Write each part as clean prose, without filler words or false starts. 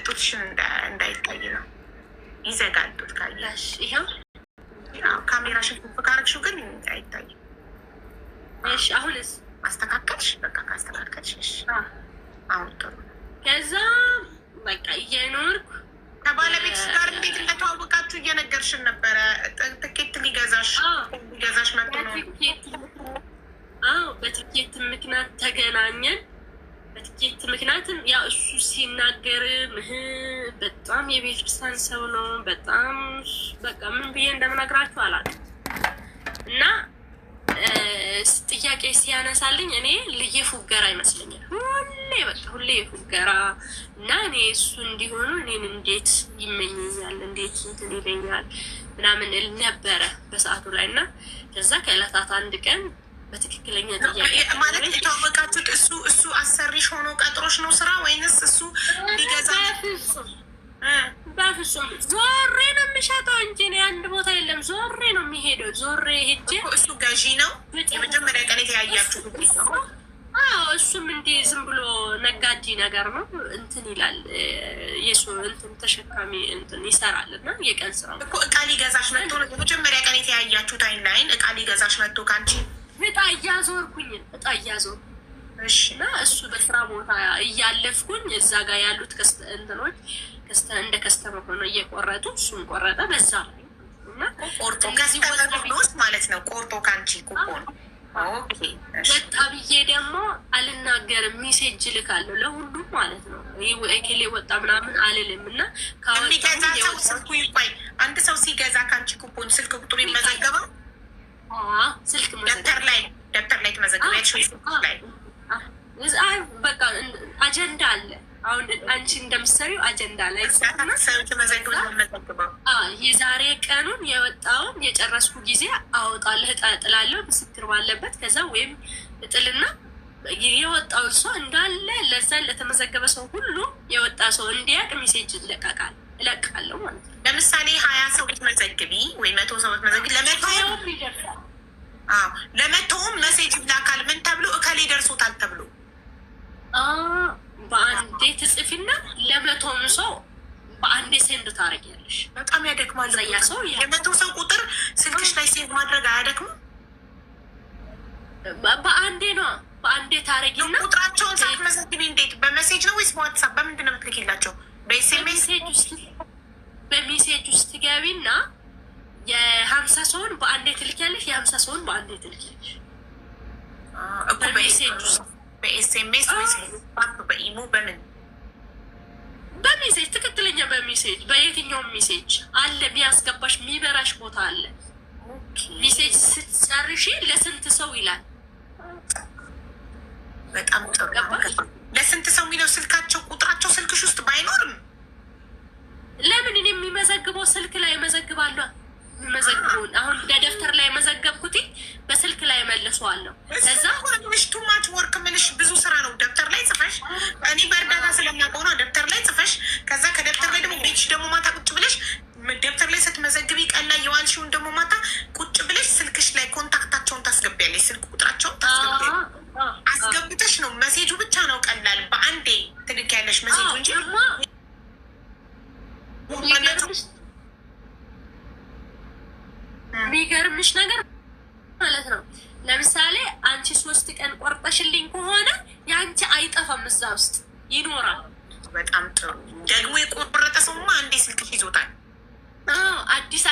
ጡትሽን እንዳይታይ ነው። ይዘጋል ጡት ካየሽ። ይኸው ካሜራሽን ካረግሽው ግን አይታይም። እሺ አሁንስ አስተካከልሽ? በቃ ካስተካከልሽ አሁን ጥሩ። ከዛ በቃ እየኖርኩ ከባለቤትሽ ጋር እንዴት እንደተዋወቃችሁ እየነገርሽን ነበረ። ትኬት ሊገዛሽ መጥቶ ነው። በትኬት ምክንያት ተገናኘን። በትኬት ምክንያትም ያው እሱ ሲናገር በጣም የቤተክርስቲያን ሰው ነው። በጣም በቃ ምን ብዬ እንደምነግራችሁ አላውቅም። እና ጥያቄ ሲያነሳልኝ እኔ ልዬ ፉገራ ይመስለኛል። ሁሌ ፉገራ እና እኔ እሱ እንዲሆኑ እኔን እንዴት ይመኘኛል፣ እንዴት እንትን ይለኛል ምናምን ነበረ በሰዓቱ ላይ። እና ከዛ ከዕለታት አንድ ቀን በትክክለኛ ጥያቄ ማለት የተዋወቃችሁት እሱ አሰሪሽ ሆኖ ቀጥሮሽ ነው ስራ ወይንስ እሱ ሊገዛ? በፍጹም ዞሬ ነው የሚሸጠው እንጂ እኔ አንድ ቦታ የለም። ዞሬ ነው የሚሄደው። ዞሬ ሄጄ እሱ ገዢ ነው። የመጀመሪያ ቀን የተያያችሁ? እሱም እንዲህ ዝም ብሎ ነጋዴ ነገር ነው። እንትን ይላል የሱ እንትን ተሸካሚ እንትን ይሰራል እና የቀን ስራ እኮ እቃ ሊገዛሽ መጥቶ ነው የመጀመሪያ ቀን የተያያችሁ ታይም ላይን እቃ ሊገዛሽ መጥቶ ከአንቺ እጣ እያዞርኩኝ እና እሱ በስራ ቦታ እያለፍኩኝ እዛ ጋር ያሉት እንትኖች እንደ ከስተመር ሆነ እየቆረጡ እሱም ቆረጠ። በዛ ላይ እና ቆርጦ ከዚህ ማለት ነው ቆርጦ ከአንቺ ኩፖን ወጣ ብዬ ደግሞ አልናገርም። ሜሴጅ ልካለሁ ለሁሉም ማለት ነው። ኤኬሌ ወጣ ምናምን አልልም። እና ከሚገዛ ሰው ስልኩ ይቆይ። አንድ ሰው ሲገዛ ከአንቺ ኩፖን ስልክ ቁጥሩ ይመዘገበው? ስልክ ደብተር ላይ ትመዘግቢያለሽ? ላይ በቃ አጀንዳ አለ። አሁን አንቺ እንደምትሰሪው አጀንዳ ላይ የዛሬ ቀኑን የወጣውን የጨረስኩ ጊዜ አወጣለሁ፣ እጥላለሁ ምስክር ባለበት። ከዛ ወይም እጥልና የወጣው ሰው እንዳለ ለዛ ለተመዘገበ ሰው ሁሉ የወጣ ሰው እንዲያውቅ ሜሴጅ እለቃለሁ ማለት ነው። ለምሳሌ 20 ሰው ብትመዘግቢ ወይ 100 ሰው ብትመዘግቢ ለመቶውም ሜሴጅ ይላካል። ምን ተብሎ እከሌ ደርሶታል ተብሎ በአንዴ ትጽፊና ለመቶም ሰው በአንዴ ሴንድ ታደርጊያለሽ። በጣም ያደክማል። ያ ሰው የ100 ሰው ቁጥር ስልክሽ ላይ ሴቭ ማድረግ አያደክምም? በአንዴ ነው። በአንዴ ታደርጊና ቁጥራቸውን ሳትመዘግቢ እንዴት? በሜሴጅ ነው ወይስ በዋትሳፕ? በምንድን ነው የምትልኪላቸው? በኤስኤምኤስ? በሜሴጅ ውስጥ ገቢና የ50 ሰውን በአንዴ ትልኪያለሽ። የ50 ሰውን በአንዴ ትልኪያለሽ እኮ በሜሴጅ ውስጥ በኤስኤምኤስ ወይስ በኢሞ? በምን? በሜሴጅ ትክክለኛ በሜሴጅ በየትኛውም ሜሴጅ አለ የሚያስገባሽ የሚበራሽ ቦታ አለ። ሜሴጅ ስትጨርሺ ለስንት ሰው ይላል። በጣም ጥሩ። ለስንት ሰው የሚለው ስልካቸው ቁጥራቸው ስልክሽ ውስጥ ባይኖርም ለምን እኔ የሚመዘግበው ስልክ ላይ መዘግባለሁ። የሚመዘግበውን አሁን በደብተር ላይ መዘገብኩት በስልክ ላይ መልሰዋለሁ። ከዛ ምሽ ቱማች ወርክ ምንሽ ብዙ ስራ ነው። ደብተር ላይ ጽፈሽ እኔ በእርዳታ ስለሚያውቀው ነው ደብተር ላይ ጽፈሽ፣ ከዛ ከደብተር ላይ ደግሞ ቤትሽ ደግሞ ማታ ቁጭ ብለሽ ደብተር ላይ ስትመዘግቢ ቀን ላይ የዋልሽውን ደግሞ ማታ ቁጭ ብለሽ ስልክሽ ላይ ኮንታክታቸውን ታስገቢያለሽ። ስልክ ቁጥራቸውን ታስገቢያለሽ። አስገብተሽ ነው መሴጁ ብቻ ነው ቀላል። በአንዴ ትልኪያለሽ መሴጁ እንጂ የሚገርምሽ ነገር ማለት ነው። ለምሳሌ አንቺ 3 ቀን ቆርጠሽልኝ ከሆነ የአንቺ አይጠፋም፣ እዛ ውስጥ ይኖራል። በጣም ጥሩ። ደግሞ የቆረጠ ሰውማ አንዴ ስልክሽ ይዞታል። አዲስ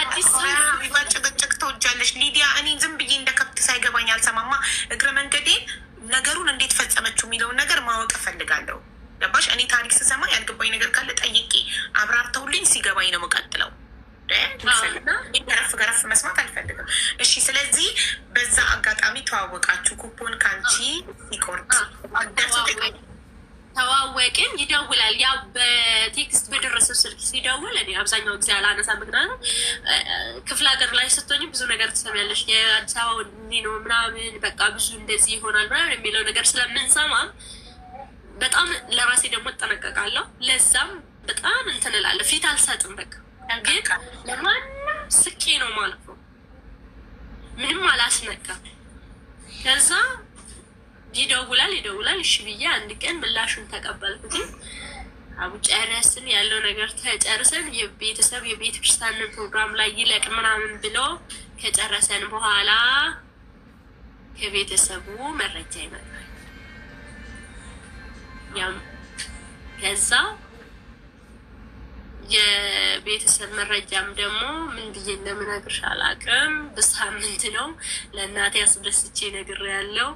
ጭቅጭቅ ተወጃለሽ ሊዲያ። እኔ ዝም ብዬ እንደ ከብት ሳይገባኝ አልሰማማ። እግረ መንገዴ ነገሩን እንዴት ፈጸመችው የሚለውን ነገር ማወቅ እፈልጋለሁ። ገባሽ? እኔ ታሪክ ስሰማ ያልገባኝ ነገር ካለ ጠይቄ አብራርተውልኝ ሲገባኝ ነው የምቀጥለው። ገረፍ መስማት አልፈልግም። እሺ፣ ስለዚህ በዛ አጋጣሚ ተዋወቃችሁ። ኩፖን ካንቺ ሲቆርጥ ተዋወቅን። ይደውላል። ያው በቴክስት በደረሰው ስልክ ሲደውል እኔ አብዛኛው ጊዜ አላነሳ። ምክንያቱም ክፍለ ሀገር ላይ ስትሆኝ ብዙ ነገር ትሰሚያለሽ። የአዲስ አበባ እንዲህ ነው ምናምን በቃ ብዙ እንደዚህ ይሆናል ምናምን የሚለው ነገር ስለምንሰማ በጣም ለራሴ ደግሞ እጠነቀቃለሁ። ለዛም በጣም እንትን እላለሁ። ፊት አልሰጥም። በቃ ግን ለማንም ስቄ ነው ማለት ነው። ምንም አላስነካም። ከዛ ይደውላል። እሺ ብዬ አንድ ቀን ምላሹን ተቀበልኩት። አቡ ጨረስን ያለው ነገር ተጨርሰን የቤተሰብ የቤተ ክርስቲያን ፕሮግራም ላይ ይለቅ ምናምን ብሎ ከጨረሰን በኋላ ከቤተሰቡ መረጃ ይመጣል። ያም ከዛ የቤተሰብ መረጃም ደግሞ ምን ብዬ እንደምነግርሽ አላውቅም። በሳምንት ነው ለእናቴ አስደስቼ ነግሬያለሁ።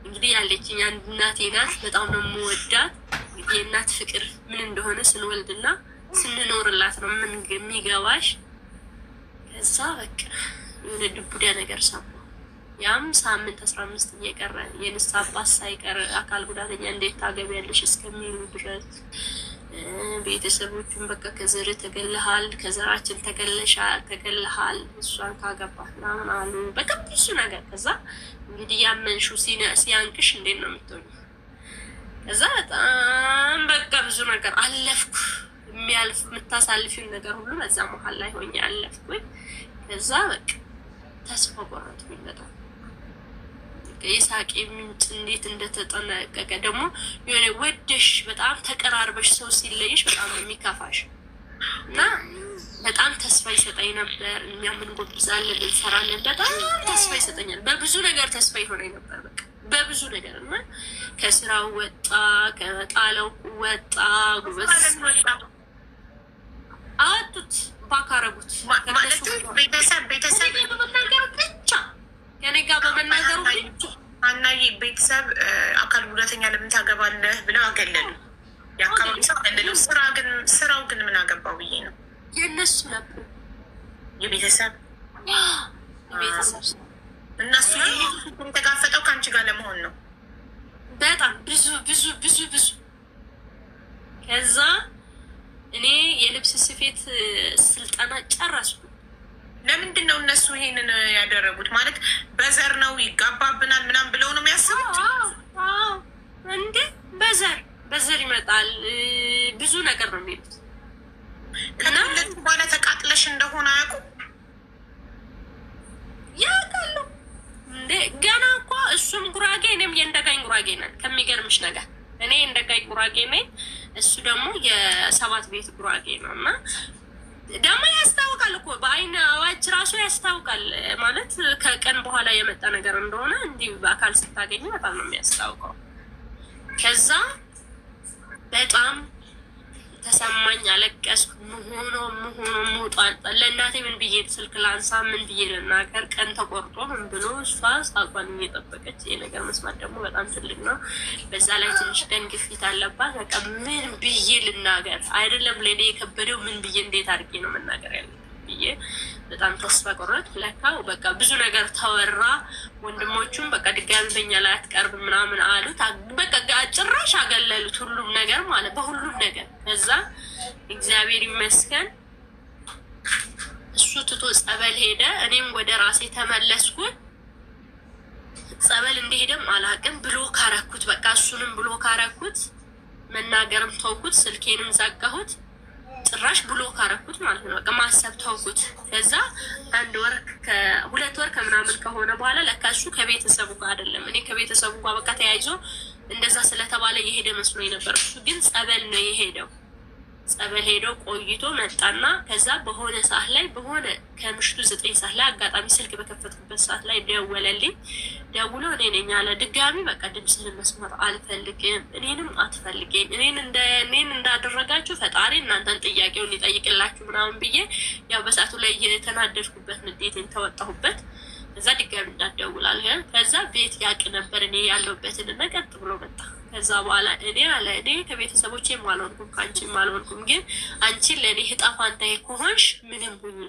እንግዲህ ያለችኝ አንድ እናቴ ናት። በጣም ነው የምወዳት። የእናት ፍቅር ምን እንደሆነ ስንወልድና ስንኖርላት ነው ምን የሚገባሽ። ከዛ በቃ የሆነ ድቡዳ ነገር ሰማሁ። ያም ሳምንት 15 እየቀረ የንስሐ አባት ሳይቀር አካል ጉዳተኛ እንዴት ታገቢያለሽ እስከሚሉ ድረስ ቤተሰቦቹን በቃ ከዘር ተገለሃል፣ ከዘራችን ተገለሃል፣ እሷን ካገባት ምናምን አሉ። በቃ ብዙ ነገር። ከዛ እንግዲህ ያመንሽው ሲያንቅሽ እንዴት ነው የምትሆኝ? ከዛ በጣም በቃ ብዙ ነገር አለፍኩ። የሚያልፍ የምታሳልፊውን ነገር ሁሉ በዛ መሀል ላይ ሆኜ አለፍኩኝ። ከዛ በቃ ተስፋ ቆረጥኩኝ በጣም። የሳቄ ምንጭ እንዴት እንደተጠነቀቀ ደግሞ የሆነ ወደሽ በጣም ተቀራርበሽ ሰው ሲለይሽ በጣም የሚከፋሽ እና በጣም ተስፋ ይሰጠኝ ነበር። እኛ ምን ጎብዛለን እንሰራለን፣ በጣም ተስፋ ይሰጠኛል። በብዙ ነገር ተስፋ ይሆነኝ ነበር በቃ በብዙ ነገር እና ከስራው ወጣ፣ ከጣለው ወጣ። ጉበዝ አጡት ባካረጉት ማለት ቤተሰብ በመናገሩ ብቻ ከኔ ጋር በመናገሩ ብቻ አናዬ ቤተሰብ አካል ጉዳተኛ ለምን ታገባለህ ብለው አገለሉ። የአካባቢ ሰው አገለሉ። ስራው ግን ምን አገባው ብዬ ነው። የእነሱ ነበር የቤተሰብ እነሱ የተጋፈጠው ከአንቺ ጋር ለመሆን ነው። በጣም ብዙ ብዙ ብዙ ብዙ። ከዛ እኔ የልብስ ስፌት ስልጠና ጨረስኩ። ለምንድን ነው እነሱ ይሄንን ያደረጉት? ማለት በዘር ነው ይጋባብናል ምናምን ብለው ነው የሚያስቡት። እንዴ በዘር ይመጣል ብዙ ነገር ነው የሚሉት። ከሁለት በኋላ ተቃጥለሽ እንደሆነ አያውቁም። ያውቃሉ እንዴ ገና እኮ እሱም ጉራጌ እኔም የእንደጋኝ ጉራጌ ነን። ከሚገርምሽ ነገር እኔ የእንደጋኝ ጉራጌ ነኝ፣ እሱ ደግሞ የሰባት ቤት ጉራጌ ነው። እና ደግሞ ያስታውቃል እኮ በአይን አዋጅ ራሱ ያስታውቃል። ማለት ከቀን በኋላ የመጣ ነገር እንደሆነ እንዲህ በአካል ስታገኝ በጣም ነው የሚያስታውቀው። ከዛ በጣም ተሰማኝ፣ አለቀስኩ። ምሆኖ ሞጧል። ለእናቴ ምን ብዬ ስልክ ላንሳ፣ ምን ብዬ ልናገር? ቀን ተቆርጦ ምን ብሎ እሷ ሳቋን እየጠበቀች። ይሄ ነገር መስማት ደግሞ በጣም ትልቅ ነው። በዛ ላይ ትንሽ ደም ግፊት አለባት። በቃ ምን ብዬ ልናገር? አይደለም ለእኔ የከበደው ምን ብዬ እንዴት አድርጌ ነው መናገር ያለ ብዬ በጣም ተስፋ ቆረጥ። ለካ በቃ ብዙ ነገር ተወራ። ወንድሞቹም በቃ ድጋሚ በኛ ላይ አትቀርብ ምናምን አሉት። በቃ ጭራሽ አገለሉት። ሁሉም ነገር ማለት በሁሉም ነገር። ከዛ እግዚአብሔር ይመስገን እሱ ትቶ ጸበል ሄደ። እኔም ወደ ራሴ ተመለስኩኝ። ጸበል እንደሄደም አላቅም። ብሎክ አረኩት። በቃ እሱንም ብሎክ አረኩት። መናገርም ተውኩት። ስልኬንም ዘጋሁት። ጭራሽ ብሎክ አረኩት ማለት ነው። በቃ ማሰብ ተውኩት። ከዛ ሁለት ወር ከምናምን ከሆነ በኋላ ለካ እሱ ከቤተሰቡ ጋር አይደለም፣ እኔ ከቤተሰቡ ጋር በቃ ተያይዞ እንደዛ ስለተባለ የሄደ መስሎኝ ነበር። እሱ ግን ጸበል ነው የሄደው። ጸበል ሄዶ ቆይቶ መጣና ከዛ በሆነ ሰዓት ላይ ከምሽቱ 9 ሰዓት ላይ አጋጣሚ ስልክ በከፈትኩበት ሰዓት ላይ ደወለልኝ። ደውሎ እኔ ነኝ አለ። ድጋሚ በቃ ድምፅህን መስማት አልፈልግም፣ እኔንም አትፈልገኝ፣ እኔን እንዳደረጋችሁ ፈጣሪ እናንተን ጥያቄውን ሊጠይቅላችሁ ምናምን ብዬ ያው በሰዓቱ ላይ የተናደድኩበት ንዴቴን ተወጣሁበት። ከዛ ድጋሚ እንዳትደውላል። ከዛ ቤት ያቅ ነበር እኔ ያለሁበትን እና ቀጥ ብሎ መጣ። ከዛ በኋላ እኔ ከቤተሰቦቼም አልሆንኩም ከአንቺም አልሆንኩም፣ ግን አንቺ ለእኔ ዕጣ ፋንታዬ ከሆንሽ ምንም ሁኚ፣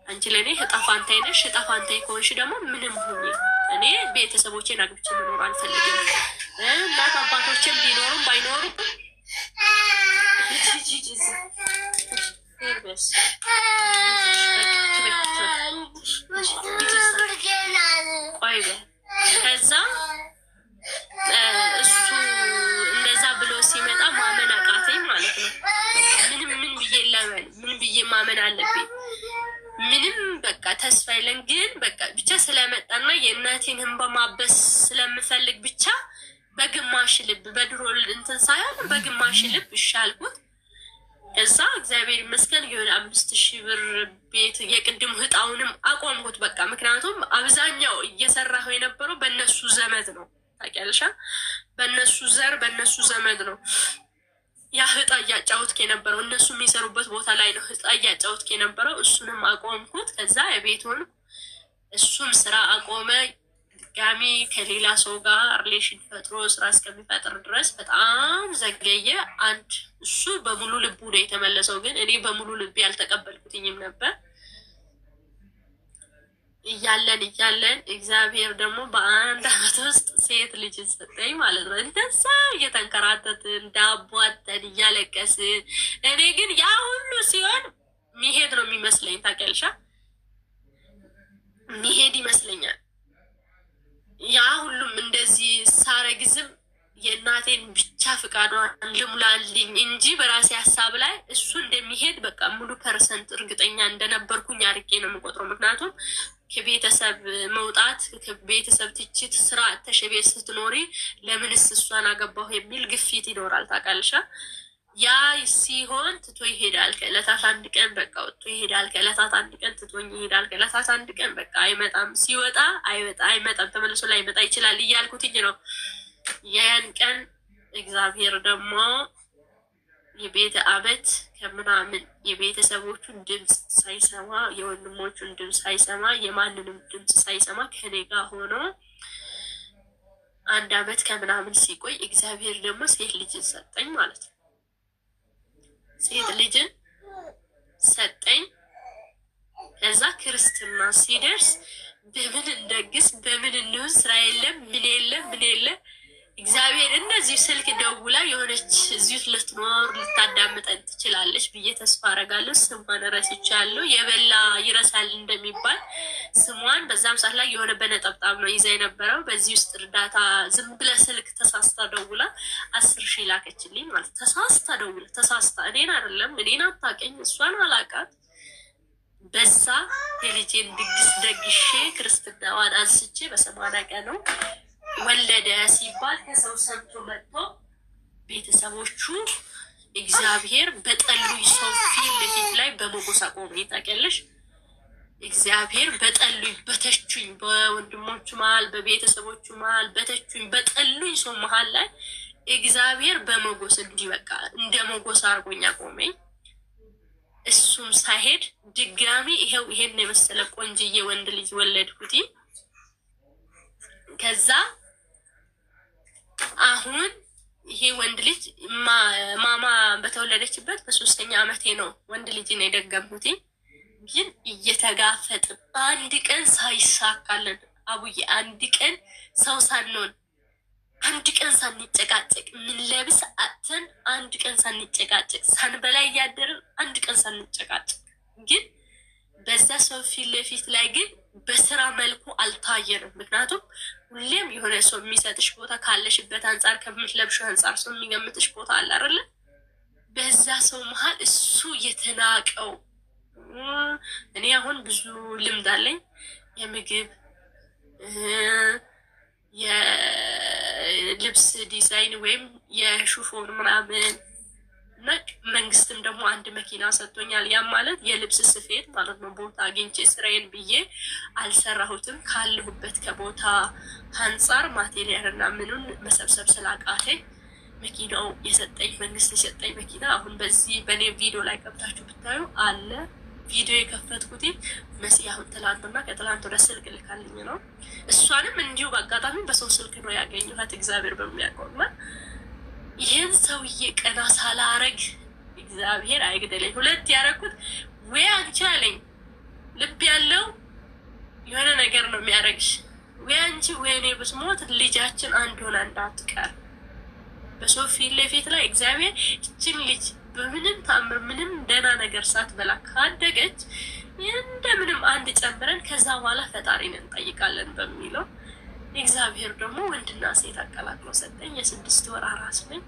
አንቺ ለእኔ ዕጣ ፋንታዬ ነሽ። ዕጣ ፋንታዬ ከሆንሽ ደግሞ ምንም ሁኚ። እኔ ቤተሰቦቼን አግብቼ መኖር አልፈልግም። እናት አባቶቼም ቢኖሩም ባይኖሩም ከዛ እሱ እንደዛ ብሎ ሲመጣ ማመን አቃተኝ ማለት ነው። ምን ብዬ ማመን አለብኝ? ምንም በቃ ተስፋ የለን። ግን በቃ ብቻ ስለመጣና የእናቴን እንባ ማበስ ስለምፈልግ ብቻ በግማሽ ልብ በድሮ እንትን ሳይሆን በግማሽ ልብ ይሻልኩት። እዛ እግዚአብሔር ይመስገን የሆነ 5,000 ብር ቤት የቅድም ህጣውንም አቆምኩት በቃ። ምክንያቱም አብዛኛው እየሰራሁ የነበረው በእነሱ ዘመድ ነው ታውቂያለሽ፣ በእነሱ ዘር በእነሱ ዘመድ ነው ያ ህጣ እያጫወትክ የነበረው። እነሱ የሚሰሩበት ቦታ ላይ ነው ህጣ እያጫወትክ የነበረው። እሱንም አቆምኩት። ከዛ የቤቱን እሱም ስራ አቆመ። ድጋሚ ከሌላ ሰው ጋር ሪሌሽን ፈጥሮ ስራ እስከሚፈጥር ድረስ በጣም ዘገየ። አንድ እሱ በሙሉ ልቡ ነው የተመለሰው፣ ግን እኔ በሙሉ ልቤ ያልተቀበልኩትኝም ነበር። እያለን እግዚአብሔር ደግሞ በአንድ አመት ውስጥ ሴት ልጅ ሰጠኝ ማለት ነው። እንደዛ እየተንከራተትን ዳቧተን እያለቀስን፣ እኔ ግን ያ ሁሉ ሲሆን ሚሄድ ነው የሚመስለኝ ታውቂያለሽ፣ ሚሄድ ይመስለኛል። ያ ሁሉም እንደዚህ ሳረግዝም የእናቴን ብቻ ፍቃዷን ልሙላልኝ እንጂ በራሴ ሀሳብ ላይ እሱ እንደሚሄድ በቃ ሙሉ ፐርሰንት እርግጠኛ እንደነበርኩኝ አድርጌ ነው የምቆጥረው። ምክንያቱም ከቤተሰብ መውጣት ከቤተሰብ ትችት ስራ ተሸቤት ስትኖሪ ለምንስ እሷን አገባሁ የሚል ግፊት ይኖራል ታውቃለሽ። ያ ሲሆን ትቶ ይሄዳል። ከዕለታት አንድ ቀን በቃ ወጥቶ ይሄዳል። ከዕለታት አንድ ቀን ትቶኝ ይሄዳል። ከዕለታት አንድ ቀን በቃ አይመጣም። ሲወጣ አይመጣም፣ ተመልሶ ላይ ይመጣ ይችላል እያልኩትኝ ነው። ያን ቀን እግዚአብሔር ደግሞ የቤተ አመት ከምናምን የቤተሰቦቹን ድምፅ ሳይሰማ የወንድሞቹን ድምፅ ሳይሰማ የማንንም ድምፅ ሳይሰማ ከኔ ጋር ሆኖ 1 አመት ከምናምን ሲቆይ እግዚአብሔር ደግሞ ሴት ልጅን ሰጠኝ ማለት ነው። ሴት ልጅን ሰጠኝ። ከዛ ክርስትና ሲደርስ በምን እንደግስ በምን እንሁን፣ ስራ የለም ምን የለም። እግዚአብሔር እነዚህ ስልክ ደውላ የሆነች እዚሁ ልትኖር ልታዳምጠን ትችላለች ብዬ ተስፋ አረጋለሁ። ስሟን ረስቻለሁ። የበላ ይረሳል እንደሚባል ስሟን በዛም ሰዓት ላይ የሆነ በነጠብጣብ ነው ይዛ የነበረው። በዚህ ውስጥ እርዳታ ዝም ብለ ስልክ ተሳስታ ደውላ 10,000 ላከችልኝ ማለት ተሳስታ እኔን አይደለም፣ እኔን አታውቀኝ፣ እሷን አላውቃት። በዛ የልጄን ድግስ ደግሼ ክርስትናዋን አንስቼ በ80 ቀን ነው ወለደ ሲባል ከሰው ሰምቶ መጥቶ ቤተሰቦቹ እግዚአብሔር በጠሉኝ ሰው ፊት ለፊት ላይ በሞገስ አቆመኝ ታውቂያለሽ። እግዚአብሔር በጠሉኝ በተቹኝ፣ በወንድሞቹ መሀል በቤተሰቦቹ መሀል በተቹኝ በጠሉኝ ሰው መሀል ላይ እግዚአብሔር በሞገስ እንዲበቃ እንደ ሞገስ አርጎኝ አቆመኝ። እሱም ሳይሄድ ድጋሚ ይሄን የመሰለ ቆንጅዬ ወንድ ልጅ ወለድኩት። ከዛ አሁን ይሄ ወንድ ልጅ ማማ በተወለደችበት በ3ኛ አመቴ ነው ወንድ ልጅ ነው የደገምኩት። ግን እየተጋፈጥ አንድ ቀን ሳይሳካለን አቡዬ፣ አንድ ቀን ሰው ሳንሆን፣ አንድ ቀን ሳንጨቃጨቅ፣ ምን ለብስ አጥተን አንድ ቀን ሳንጨቃጨቅ፣ ሳንበላ እያደርን አንድ ቀን ሳንጨቃጨቅ፣ ግን በዛ ሰው ፊት ለፊት ላይ ግን በስራ መልኩ አልታየንም። ምክንያቱም ሁሌም የሆነ ሰው የሚሰጥሽ ቦታ ካለሽበት አንጻር ከምትለብሽው አንጻር ሰው የሚገምትሽ ቦታ አለ አይደለ? በዛ ሰው መሀል እሱ የተናቀው። እኔ አሁን ብዙ ልምድ አለኝ የምግብ የልብስ ዲዛይን ወይም የሹፎን ምናምን እና መንግስትም ደግሞ አንድ መኪና ሰጥቶኛል። ያም ማለት የልብስ ስፌት ማለት ነው። ቦታ አግኝቼ ስራዬን ብዬ አልሰራሁትም። ካለሁበት ከቦታ አንጻር ማቴሪያል እና ምኑን መሰብሰብ ስላቃተኝ መኪናው የሰጠኝ መንግስት የሰጠኝ መኪና አሁን በዚህ በእኔ ቪዲዮ ላይ ገብታችሁ ብታዩ አለ። ቪዲዮ የከፈትኩት መሲ አሁን ትላንትና ከትላንት ወደ ስልክ ልካልኝ ነው። እሷንም እንዲሁ በአጋጣሚ በሰው ስልክ ነው ያገኘኋት እግዚአብሔር በሚያውቀውና ይህን ሰውዬ ቀና ሳላረግ እግዚአብሔር አይግደለኝ። 2 ያረኩት ወይ አንቺ አለኝ ልብ ያለው የሆነ ነገር ነው የሚያደርግሽ፣ ወይ አንቺ ወይ እኔ ብስሞት ልጃችን አንድ ሆና እንዳትቀር። በሰው ፊት ለፊት ላይ እግዚአብሔር እችን ልጅ በምንም ታምር ምንም ደህና ነገር ሳትበላ ካደገች እንደምንም አንድ ጨምረን ከዛ በኋላ ፈጣሪን እንጠይቃለን በሚለው እግዚአብሔር ደግሞ ወንድና ሴት አቀላቅሎ ሰጠኝ። የ6 ወር አራስ ነኝ።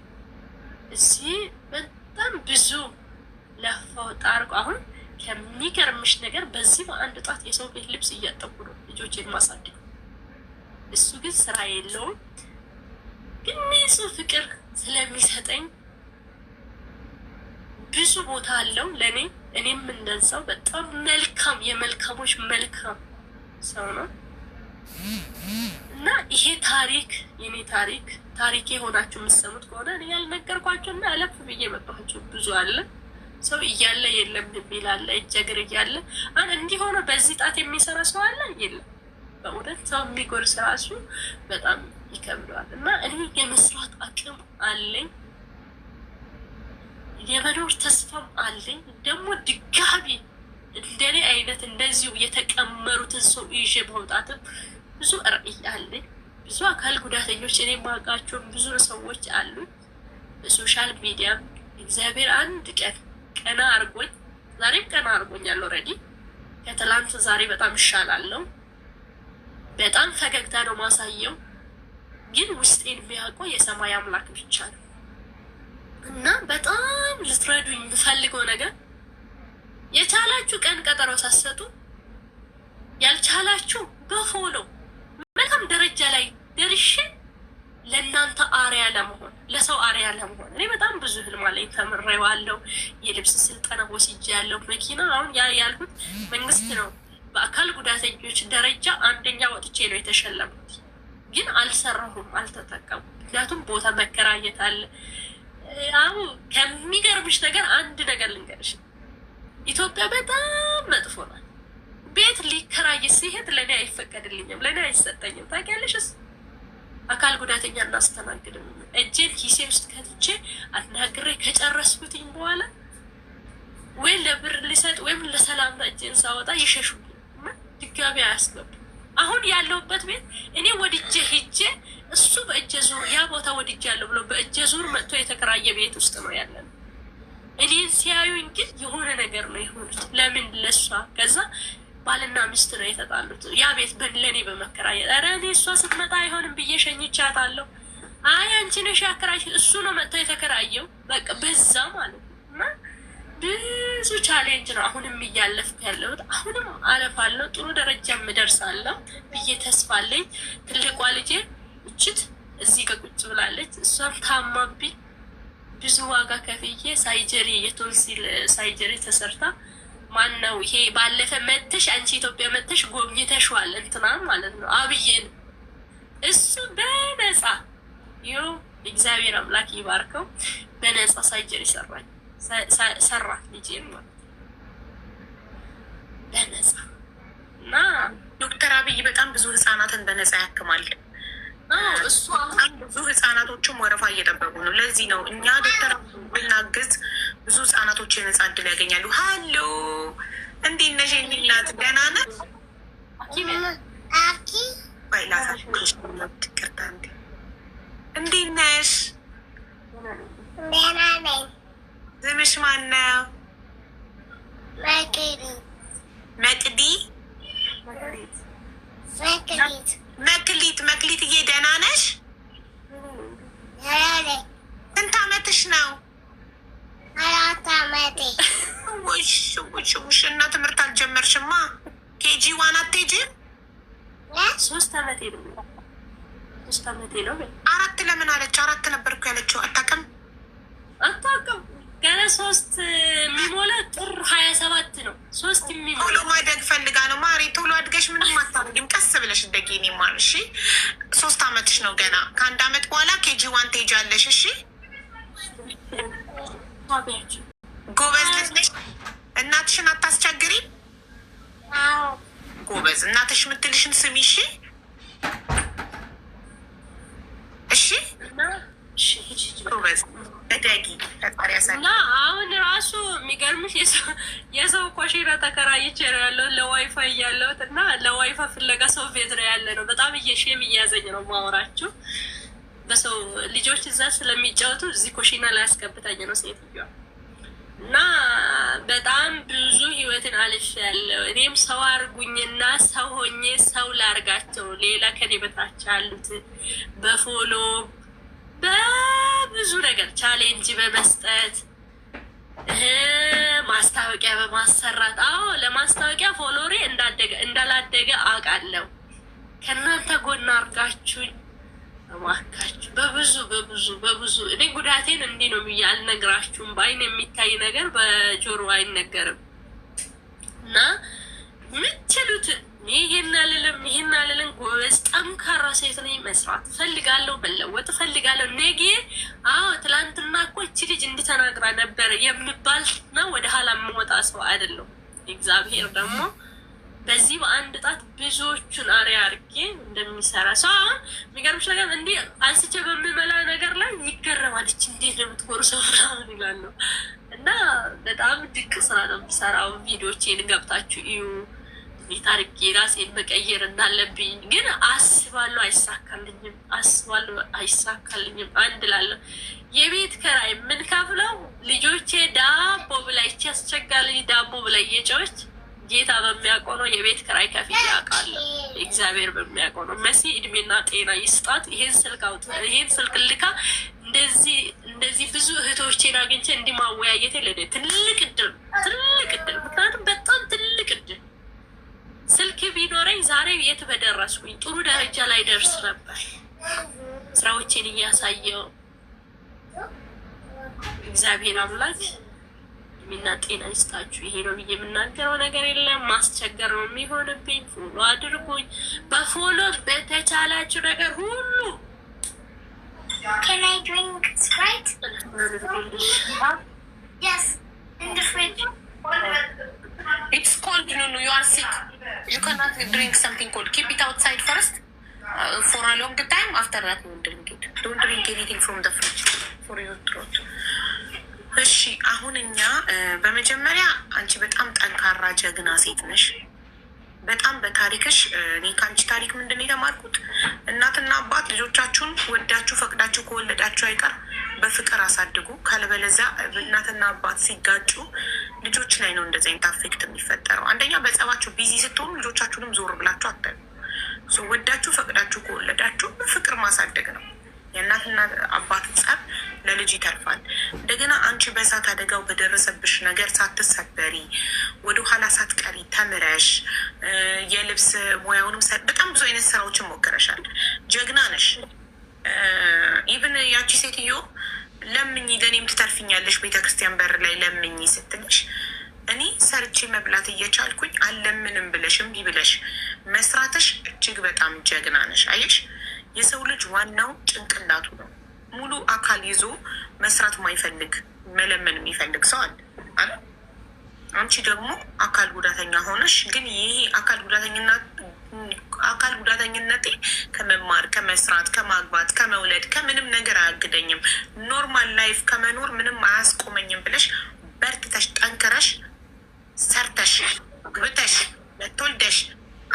እዚህ በጣም ብዙ ለፋው ጣርኩ። አሁን ከሚገርምሽ ነገር በዚህ በአንድ ጣት የሰው ቤት ልብስ እያጠቡ ነው ልጆችን ማሳደግ። እሱ ግን ስራ የለውም። ግን ንጹህ ፍቅር ስለሚሰጠኝ ብዙ ቦታ አለው ለእኔ። እኔም እንደዛው በጣም መልካም የመልካሞች መልካም ሰው ነው እና ይሄ ታሪክ የኔ ታሪክ የሆናችሁ የምትሰሙት ከሆነ እኔ ያልነገርኳቸውና አለፍ ብዬ መጣኋቸው ብዙ አለ። ሰው እያለ የለም የሚል አለ። እጀ እግር እያለ እንዲሆነ በዚህ ጣት የሚሰራ ሰው አለ የለም። በእውነት ሰው የሚጎርስ ራሱ በጣም ይከብደዋል። እና እኔ የመስራት አቅም አለኝ፣ የመኖር ተስፋም አለኝ። ደግሞ ድጋሚ እንደኔ አይነት እንደዚሁ የተቀመሩትን ሰው ይዤ መውጣትም ብዙ ራዕይ አለኝ። ብዙ አካል ጉዳተኞች እኔ የማውቃቸውን ብዙ ሰዎች አሉ። በሶሻል ሚዲያም እግዚአብሔር አንድ ቀን ቀና አርጎኝ፣ ዛሬም ቀና አርጎኛል። ኦልሬዲ ከትላንት ዛሬ በጣም ይሻላለሁ። በጣም ፈገግታ ነው ማሳየው፣ ግን ውስጤን የሚያውቀው የሰማይ አምላክ ብቻ ነው። እና በጣም ልትረዱኝ የምፈልገው ነገር የቻላችሁ ቀን ቀጠሮ ሳሰጡ፣ ያልቻላችሁ በፎሎ መልካም ደረጃ ላይ ደርሼ ለእናንተ አርያ ለመሆን ለሰው አርያ ለመሆን እኔ በጣም ብዙ ህልም አለኝ። ተምሬዋለሁ። የልብስ ስልጠና ወስጃለሁ። መኪና አሁን ያልኩት መንግስት ነው። በአካል ጉዳተኞች ደረጃ አንደኛ ወጥቼ ነው የተሸለሙት። ግን አልሰራሁም፣ አልተጠቀሙም። ምክንያቱም ቦታ መከራየት አለ። አሁን ከሚገርምሽ ነገር አንድ ነገር ልንገርሽ፣ ኢትዮጵያ በጣም መጥፎ ናት። ቤት ሊከራይ ሲሄድ ለእኔ አይፈቀድልኝም፣ ለእኔ አይሰጠኝም። ታውቂያለሽስ? አካል ጉዳተኛ እናስተናግድም። እጄን ኪሴ ውስጥ ከትቼ አናግሬ ከጨረስኩትኝ በኋላ ወይ ለብር ሊሰጥ ወይም ለሰላምታ እጄን ሳወጣ ይሸሹብኝ፣ ድጋሚ አያስገቡ። አሁን ያለሁበት ቤት እኔ ወድጄ ሂጄ እሱ በእጀ ዙር ያ ቦታ ወድጄ ያለው ብሎ በእጀ ዙር መጥቶ የተከራየ ቤት ውስጥ ነው ያለን። እኔን ሲያዩኝ ግን የሆነ ነገር ነው የሆኑት። ለምን ለሷ ከዛ ባልና ሚስት ነው የተጣሉት። ያ ቤት ለእኔ በመከራየት ኧረ እኔ እሷ ስትመጣ አይሆንም ብዬ ሸኝቻታለሁ። አይ አንቺ ነሽ ያከራይሽ፣ እሱ ነው መጥቶ የተከራየው። በቃ በዛ ማለት ነው። እና ብዙ ቻሌንጅ ነው አሁንም እያለፍኩ ያለሁት። አሁንም አለፋለሁ፣ ጥሩ ደረጃ እደርሳለሁ ብዬ ተስፋ አለኝ። ትልቋ ልጄ እችት እዚህ ጋር ቁጭ ብላለች። እሷም ታማብኝ ብዙ ዋጋ ከፍዬ ሳይጀሪ የቶንሲል ሳይጀሪ ተሰርታ ማን ነው ይሄ ባለፈ መተሽ አንቺ ኢትዮጵያ መተሽ ጎብኝተሽዋል እንትና ማለት ነው አብዬን እሱ በነፃ ይኸው እግዚአብሔር አምላክ ይባርከው በነፃ ሳይጀሪ ሰራ ልጄን ማለት በነፃ። እና ዶክተር አብይ በጣም ብዙ ህጻናትን በነፃ ያክማል። እሱ ብዙ ህጻናቶችም ወረፋ እየጠበቁ ነው። ለዚህ ነው እኛ ዶክተር ብናግዝ ብዙ ህጻናቶች የነጻ እድል ያገኛሉ። ሀሎ እንዴት ነሽ? የሚላት ደህና ነህ? እንዴት ነሽ? ስምሽ ማን ነው? መቅዲ መክሊትዬ ደህና ነሽ? ስንት አመትሽ ነው? 4 አመቴ። ውሽ እና ትምህርት አልጀመርሽማ? ኬጂ ዋን አትሄጂም? 3 አመቴ ነው። 3 አመቴ ነው። 4 ለምን አለች? 4 ነበርኩ ያለችው። አታውቅም ገና 3 የሚሞላ ጥር 27 ነው። 3 የሚሞላ ቶሎ ማደግ ፈልጋ ነው ማሬ። ቶሎ አድገሽ ምንም አታደርጊም። ቀስ ብለሽ እንደጌ ማር። እሺ 3 አመትሽ ነው ገና። ከ1 አመት በኋላ ኬጂ ዋን ትሄጃለሽ። እሺ ጎበዝ ልጅ ነሽ። እናትሽን አታስቸግሪ። ጎበዝ እናትሽ የምትልሽን ስሚ። እሺ እሺ ጎበዝ እደጊ። እና አሁን ራሱ የሚገርምሽ የሰው ኮሽና ተከራይቼ ነው ያለው ለዋይፋይ እያለሁት እና ለዋይፋይ ፍለጋ ሰው ቤት ነው ያለ ነው። በጣም ሼም እያያዘኝ ነው ማወራችሁ። በሰው ልጆች እዛ ስለሚጫወቱ እዚህ ኮሽና ላይ አስገብታኝ ነው ሴትዮዋ። እና በጣም ብዙ ህይወትን አልፍ ያለው እኔም ሰው አርጉኝና ሰው ሆኜ ሰው ላርጋቸው። ሌላ ከኔ በታች ያሉት በፎሎ በብዙ ነገር ቻሌንጅ በመስጠት ማስታወቂያ በማሰራት። አዎ ለማስታወቂያ እንዳላደገ አውቃለሁ። ከእናንተ ጎና አርጋችሁኝ እባካችሁ በብዙ እኔ ጉዳቴን እንዲህ ነው ብዬ አልነግራችሁም። በአይን የሚታይ ነገር በጆሮ አይነገርም። እና ምትሉትን ይሄን አልልም። ጎበዝ ጠንካራ ሴት ነኝ። መስራት ፈልጋለሁ፣ መለወጥ ፈልጋለሁ። ነገ ትላንትና እኮ እቺ ልጅ እንድተናግራ ነበር የምባል ነው ወደ ኋላ የምወጣ ሰው አይደለም። እግዚአብሔር ደግሞ በዚህ በአንድ ጣት ብዙዎቹን አሪያ አርጌ እንደሚሰራ ሰው አሁን የሚገርምሽ ነገር እንዲህ አንስቼ በምመላ ነገር ላይ ይገረማለች። እንዴት ነው የምትጎርሰው ምናምን ይላሉ። እና በጣም ድንቅ ስራ ነው የምሰራው። ቪዲዮቼን ገብታችሁ እዩ። ቤት አርጌ ራሴን መቀየር እንዳለብኝ ግን አስባለሁ፣ አይሳካልኝም። አንድ ላለሁ የቤት ኪራይ የምንከፍለው ልጆቼ ዳቦ ብላ ይቺ አስቸጋሪ ዳቦ ብላ እየጨወች ጌታ በሚያውቀው ነው። የቤት ኪራይ ከፍዬ አውቃለሁ። እግዚአብሔር በሚያውቀው ነው። መሲ እድሜና ጤና ይስጣት። ይሄን ስልክ ልካ እንደዚህ ብዙ እህቶቼን አግኝቼ እንዲህ ማወያየት ለኔ ትልቅ እድል። ምክንያቱም በጣም ትልቅ እድል። ስልክ ቢኖረኝ ዛሬ የት በደረስኩኝ፣ ጥሩ ደረጃ ላይ ደርስ ነበር። ስራዎቼን እያሳየው እግዚአብሔር አምላክ ሚና ጤና ይስጣችሁ። ይሄ ነው ብዬ የምናገረው ነገር የለም። ማስቸገር ነው የሚሆንብኝ። ፎሎ አድርጉኝ። በፎሎ በተቻላችሁ ነገር ሁሉ Can I drink Sprite? Yes, in the fridge. It's cold, no, you are sick. You cannot drink something cold. Keep it outside first for a long time. After that, you will drink it. Don't drink anything from the fridge for your throat. እሺ አሁን እኛ በመጀመሪያ አንቺ በጣም ጠንካራ ጀግና ሴት ነሽ። በጣም በታሪክሽ እኔ ከአንቺ ታሪክ ምንድን ነው የተማርኩት? እናትና አባት ልጆቻችሁን ወዳችሁ ፈቅዳችሁ ከወለዳችሁ አይቀር በፍቅር አሳድጉ። ካለበለዚያ እናትና አባት ሲጋጩ ልጆች ላይ ነው እንደዚህ አይነት አፌክት የሚፈጠረው። አንደኛ በጸባችሁ ቢዚ ስትሆኑ ልጆቻችሁንም ዞር ብላችሁ አታዩ። ወዳችሁ ፈቅዳችሁ ከወለዳችሁ በፍቅር ማሳደግ ነው። የእናትና አባት ጸብ ለልጅ ይተርፋል። እንደገና አንቺ በእሳት አደጋው በደረሰብሽ ነገር ሳትሰበሪ ወደኋላ ሳትቀሪ ተምረሽ የልብስ ሙያውንም በጣም ብዙ አይነት ስራዎችን ሞክረሻል። ጀግና ነሽ። ኢቭን ያቺ ሴትዮ ለምኝ ለእኔም ትተርፍኛለሽ ቤተክርስቲያን በር ላይ ለምኝ ስትልሽ እኔ ሰርቼ መብላት እየቻልኩኝ አለምንም ብለሽ እምቢ ብለሽ መስራትሽ እጅግ በጣም ጀግና ነሽ። አየሽ፣ የሰው ልጅ ዋናው ጭንቅላቱ ነው። ሙሉ አካል ይዞ መስራት ማይፈልግ መለመን የሚፈልግ ሰው አለ። አንቺ ደግሞ አካል ጉዳተኛ ሆነሽ ግን ይሄ አካል ጉዳተኝነቴ ከመማር ከመስራት ከማግባት ከመውለድ ከምንም ነገር አያግደኝም፣ ኖርማል ላይፍ ከመኖር ምንም አያስቆመኝም ብለሽ በርትተሽ ጠንክረሽ ሰርተሽ ግብተሽ ለተወልደሽ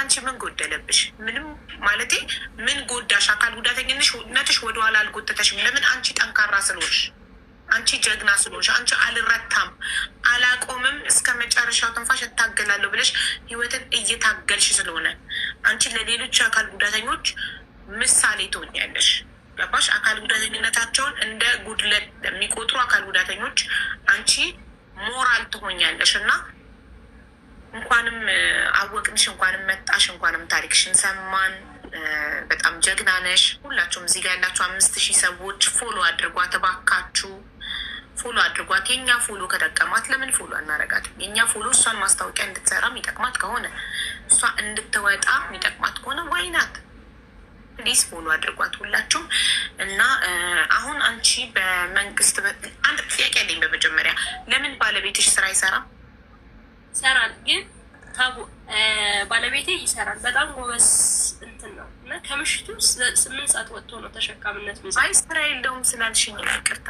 አንቺ ምን ጎደለብሽ? ምንም ማለቴ ምን ጎዳሽ? አካል ጉዳተኝነትሽ ወደኋላ አልጎተተሽም። ለምን? አንቺ ጠንካራ ስለሆንሽ፣ አንቺ ጀግና ስለሆንሽ፣ አንቺ አልረታም አላቆምም እስከ መጨረሻው ትንፋሽ እታገላለሁ ብለሽ ህይወትን እየታገልሽ ስለሆነ አንቺ ለሌሎች አካል ጉዳተኞች ምሳሌ ትሆኛለሽ። ገባሽ? አካል ጉዳተኝነታቸውን እንደ ጉድለት ለሚቆጥሩ አካል ጉዳተኞች አንቺ ሞራል ትሆኛለሽ። እና እንኳንም አወቅንሽ፣ እንኳንም መጣሽ፣ እንኳንም ታሪክሽን ሰማን። በጣም ጀግና ነሽ። ሁላችሁም እዚህ ጋር ያላችሁ 5000 ሰዎች ፎሎ አድርጓት እባካችሁ፣ ፎሎ አድርጓት። የኛ ፎሎ ከጠቀማት ለምን ፎሎ አናረጋትም? የኛ ፎሎ እሷን ማስታወቂያ እንድትሰራ የሚጠቅማት ከሆነ እሷ እንድትወጣ የሚጠቅማት ከሆነ ዋይናት ፕሊዝ ፎሎ አድርጓት ሁላችሁም። እና አሁን አንቺ በመንግስት አንድ ጥያቄ አለኝ። በመጀመሪያ ለምን ባለቤትሽ ስራ አይሰራም? ይሰራል፣ ግን ታቡ ባለቤቴ ይሰራል። በጣም ጎበዝ እንትን ነው። እና ከምሽቱ 8 ሰዓት ወጥቶ ነው ተሸካሚነት ሚዛ። አይ ስራ የለውም ስላልሽኝ ይቅርታ።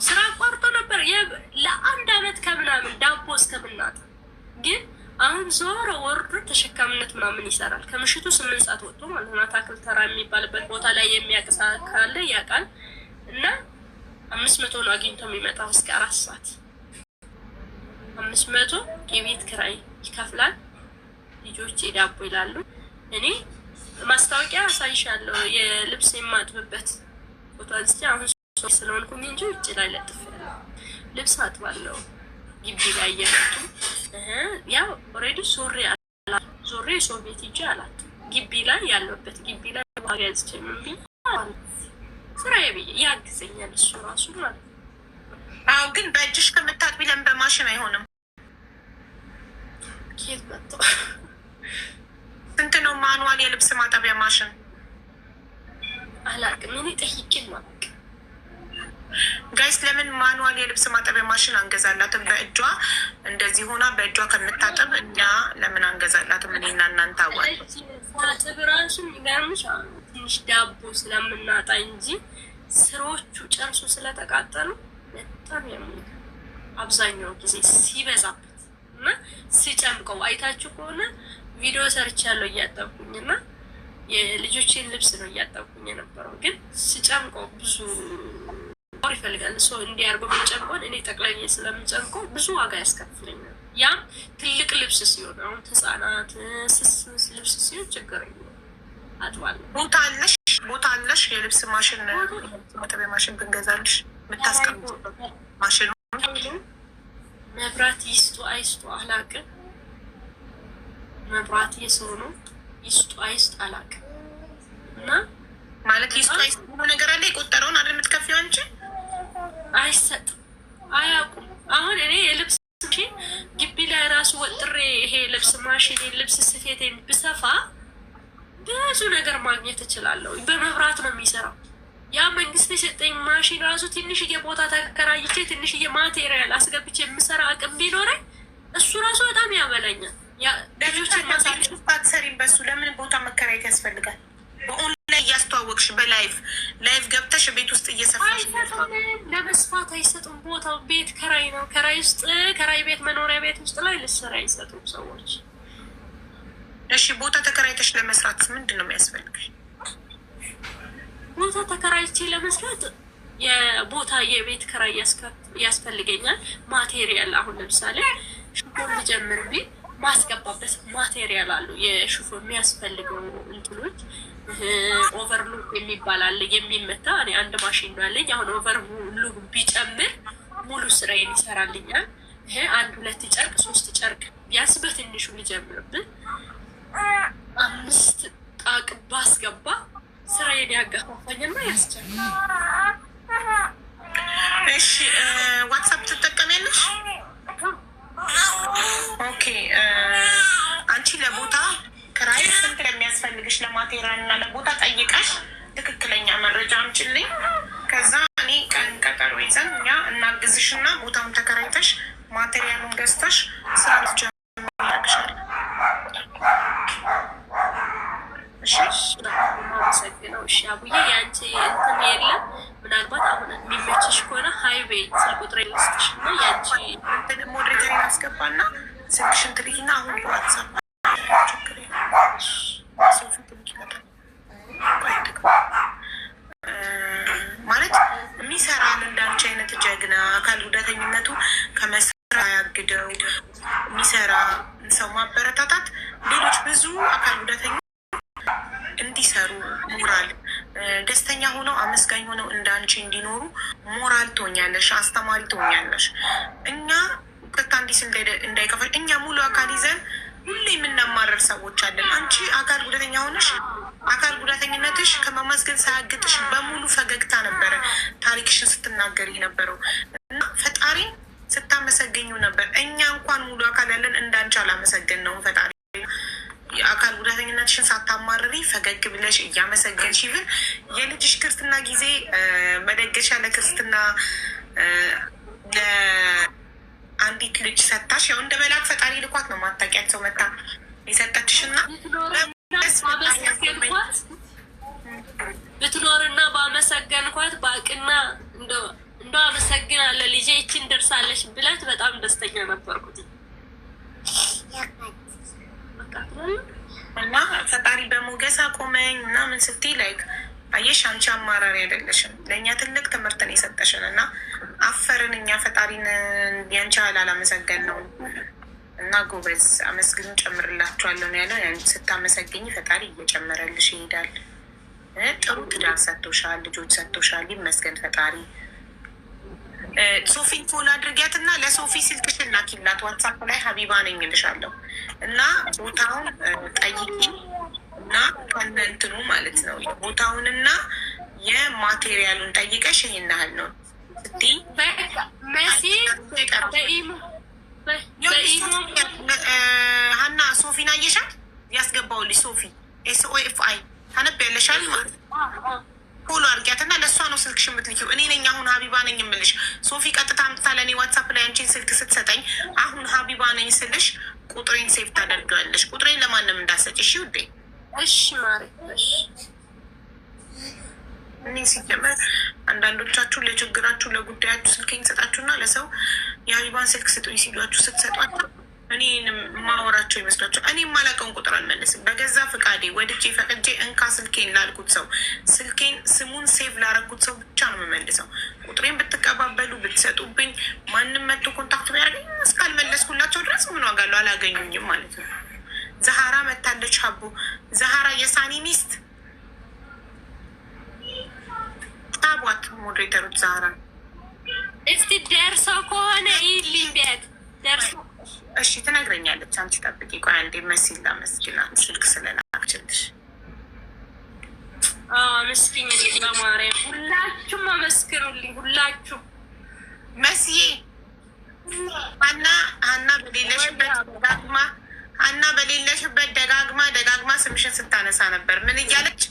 ስራ አቋርጦ ነበር ለ1 አመት ከምናምን ዳቦ እስከምናጣ። ግን አሁን ዞሮ ወርዶ ተሸካሚነት ምናምን ይሰራል። ከምሽቱ 8 ሰዓት ወጥቶ ማለት ነው። አታክል ተራ የሚባልበት ቦታ ላይ የሚያቅሳ ካለ ያውቃል። እና 500 ነው አግኝቶ የሚመጣው እስከ 4 ሰዓት 500 የቤት ኪራይ ይከፍላል። ልጆች ዳቦ ይላሉ። እኔ ማስታወቂያ አሳይሻለሁ፣ የልብስ የማጥብበት ፎቶ አንስቼ አሁን ስለሆንኩኝ እንጂ ውጭ ላይ ለጥፌያለሁ። ልብስ አጥባለሁ ግቢ ላይ እየመጡ ያው ኦልሬዲ ዞሬ ሰው ቤት ሂጅ አላት። ግቢ ላይ ያለበት ግቢ ላይ ገዝቼ ምን ብዬ ስራዬ ብዬ ያግዘኛል እሱ ራሱ ማለት ነው። አዎ ግን በእጅሽ ከምታጥቢ ለምን በማሽን አይሆንም? ኬት መጥቶ ስንት ነው ማኑዋል የልብስ ማጠቢያ ማሽን? አላውቅም እኔ ጠይቄም አላውቅም። ጋይስ ለምን ማኑዋል የልብስ ማጠቢያ ማሽን አንገዛላትም? በእጇ እንደዚህ ሆና በእጇ ከምታጠብ እኛ ለምን አንገዛላትም? እኔና እናንተ አዋል ማጠብ ራሱ የሚገርምሽ ትንሽ ዳቦ ስለምናጣ እንጂ ስራዎቹ ጨርሶ ስለተቃጠሉ በጣም አብዛኛው ጊዜ ሲበዛበት እና ሲጨምቀው አይታችሁ ከሆነ ቪዲዮ ሰርች ያለው እያጠብኩኝ እና የልጆችን ልብስ ነው እያጠብኩኝ የነበረው። ግን ሲጨምቀው ብዙ ወር ይፈልጋል ሰው እንዲያርገው የሚጨምቀውን እኔ ጠቅላይ ስለምጨምቀው ብዙ ዋጋ ያስከፍለኛል። ያም ትልቅ ልብስ ሲሆን አሁን ህጻናት ስስ ልብስ ሲሆን ችግር የለውም አጥባለሁ። ቦታ አለሽ የልብስ ማሽን ማጠቢያ ማሽን ብንገዛልሽ ብታስቀምጪ ማሽን መብራት ይስጡ አይስጡ አላውቅም። መብራት የሰው ነው ይስጡ አይስጡ አላውቅም። እና ማለት ይስጡ አይስጡ ነገር አለ የቆጠረውን አይደል የምትከፊው አንቺ? አይሰጥም አያውቁም። አሁን እኔ የልብስ ግቢ ላይ ራሱ ወጥሬ ይሄ ልብስ ማሽን ልብስ ስፌቴን ብሰፋ ብዙ ነገር ማግኘት እችላለሁ። በመብራት ነው የሚሰራው። ያ መንግስት የሰጠኝ ማሽን ራሱ ትንሽዬ ቦታ ተከራይቼ ትንሽዬ ማቴሪያል አስገብቼ የምሰራ አቅም ቢኖረኝ እሱ ራሱ በጣም ያበላኛል። ልጆችን ማሳት ሰሪም በሱ ለምን ቦታ መከራየት ያስፈልጋል? በኦንላይን እያስተዋወቅሽ በላይቭ ገብተሽ ቤት ውስጥ እየሰፋሽ ለመስፋት አይሰጡም። ቦታው ቤት ከራይ ነው። ከራይ ውስጥ ከራይ ቤት መኖሪያ ቤት ውስጥ ላይ ልሰራ አይሰጡም ሰዎች። እሺ ቦታ ተከራይተሽ ለመስራት ምንድን ነው የሚያስፈልግሽ? ቦታ ተከራይቼ ለመስራት የቦታ የቤት ከራይ ያስፈልገኛል። ማቴሪያል አሁን ለምሳሌ ሽፎን ልጀምር ቢል ማስገባበት ማቴሪያል አሉ። የሽፎን የሚያስፈልገው እንትኖች ኦቨርሉክ የሚባል አለ የሚመታ። እኔ አንድ ማሽን ነው ያለኝ። አሁን ኦቨርሉክ ቢጨምር ሙሉ ስራዬን ይሰራልኛል። ይሄ 1 2 ጨርቅ 3 ጨርቅ ቢያንስ በትንሹ ልጀምርብን 5 ጣቅ ባስገባ ስራዬን ያገፋፋኝና ያስቸግራል። እሺ ዋትሳፕ ትጠቀሚያለሽ? ኦኬ አንቺ ለቦታ ክራይ ስንት ለሚያስፈልግሽ ለማቴሪያል እና ለቦታ ጠይቀሽ ትክክለኛ መረጃ አምጪልኝ። ከዛ እኔ ቀን ቀጠሮ ይዘን እኛ እናግዝሽና ቦታውን ተከራይተሽ ማቴሪያሉን ገዝተሽ ስራ ልትጀምሪያለሽ። አመሰግነው። እሺ አቡዬ የአንቺ እንትን የለም ምናልባት አሁን የሚመችሽ ከሆነ ሀይዌ ስልክ ቁጥር ልስጥሽ እና የአንቺ እንትን ሞዴሬተር ያስገባና ስልክሽን ትልኪና አሁን በዋትሳፕ ማለት የሚሰራን እንዳንቺ አይነት ጀግና አካል ጉዳተኝነቱ ከመስራ ያግደው የሚሰራ ሰው ማበረታታት ሌሎች ብዙ አካል ጉዳተኞች እንዲሰሩ ሞራል ደስተኛ ሆነው አመስጋኝ ሆነው እንዳንቺ እንዲኖሩ ሞራል ትሆኛለሽ፣ አስተማሪ ትሆኛለሽ። እኛ ቅርታ እንዲስ እንዳይከፋሽ እኛ ሙሉ አካል ይዘን ሁሌ የምናማረር ሰዎች አለን። አንቺ አካል ጉዳተኛ ሆነሽ አካል ጉዳተኝነትሽ ከመመስገን ሳያግጥሽ በሙሉ ፈገግታ ነበረ ታሪክሽን ስትናገር የነበረው እና ፈጣሪን ስታመሰገኙ ነበር። እኛ እንኳን ሙሉ አካል ያለን እንዳንቺ አላመሰገን ነው ፈጣሪ የአካል ጉዳተኝነትሽን ሳታማርሪ ፈገግ ብለሽ እያመሰገንሽ ይብን የልጅሽ ክርስትና ጊዜ መደገሻ ለክርስትና ለአንዲት ልጅ ሰታሽ ያው እንደ መላክ ፈጣሪ ልኳት ነው ማታውቂያት ሰው መታ የሰጠችሽና ብትኖርና በአመሰገንኳት በአቅና እንደ አመሰግናለሁ ልጄ ይችን ደርሳለሽ ብላት በጣም ደስተኛ ነበርኩት። እና ፈጣሪ በሞገስ አቆመኝ እና ምን ስትይ ላይክ አየሽ አንቺ አማራሪ አይደለሽም። ለእኛ ትልቅ ትምህርትን የሰጠሽን እና አፈርን እኛ ፈጣሪን ያንቺ አላመሰገን ነው እና ጎበዝ አመስግኑ ጨምርላችኋለሁ ነው ያለው። ያን ስታመሰግኝ ፈጣሪ እየጨመረልሽ ይሄዳል። ጥሩ ትዳር ሰጥቶሻል፣ ልጆች ሰጥቶሻል። ይመስገን ፈጣሪ። ሶፊን ፎሎ አድርጊያት እና ለሶፊ ስልክሽን ላኪላት ዋትሳፕ ላይ ሀቢባ ነኝ እልሻለሁ እና ቦታውን ጠይቂ እና እና ከእነንትኑ ማለት ነው የቦታውንና የማቴሪያሉን ጠይቀሽ ይሄን ያህል ነው ስትይ ሀና ሶፊን አየሻት? ያስገባውልሽ ሶፊ SOFI ታነቢያለሻል ማለት ፎሎ አድርጊያት እና ለእሷ ነው ስልክሽ የምትልኪው። እኔ ነኝ አሁን ሀቢባ ነኝ የምልሽ። ሶፊ ቀጥታ አምጥታ ለእኔ ዋትሳፕ ላይ አንቺን ስልክ ስትሰጠኝ አሁን ሀቢባ ነኝ ስልሽ ቁጥሬን ሴቭ ታደርገዋለሽ። ቁጥሬን ለማንም እንዳሰጭ እሺ ውዴ። እሺ ማሪ። እኔ ሲጀመር አንዳንዶቻችሁ ለችግራችሁ ለጉዳያችሁ ስልኬን ሰጣችሁና ለሰው የሀቢባን ስልክ ስጡኝ ሲሏችሁ ስትሰጧቸው እኔ ማወራቸው ይመስላቸው። እኔ የማላውቀውን ቁጥር አልመልስም። በገዛ ፍቃዴ ወድጄ ፈቅጄ እንካ ስልኬን ላልኩት ሰው ስልኬን ስሙን ሴቭ ላረኩት ሰው ብቻ ነው የምመልሰው። ቁጥሬን ብትቀባበሉ ብትሰጡብኝ ማንም መጥቶ ኮንታክት ቢያደርገኝ እስካልመለስኩላቸው ድረስ ምን ዋጋ አለው? አላገኙኝም ማለት ነው። ዛሃራ መታለች። ሀቡ ዛሃራ የሳኒ ሚስት ታቧት ሞዴሬተሮች ዛሃራ እስቲ ደርሰው ከሆነ ይልኝ ቤት ደርሰው እሺ ትነግረኛለች። አንቺ ጠብቂ። ቆይ አንዴ መሲል ላመስግና ስልክ ስለላክችልሽ። አመስግኝ በማርያም ሁላችሁም አመስክሩልኝ። ሁላችሁም መስዬ ሀና በሌለሽበት ደጋግማ ስምሽን ስታነሳ ነበር። ምን እያለች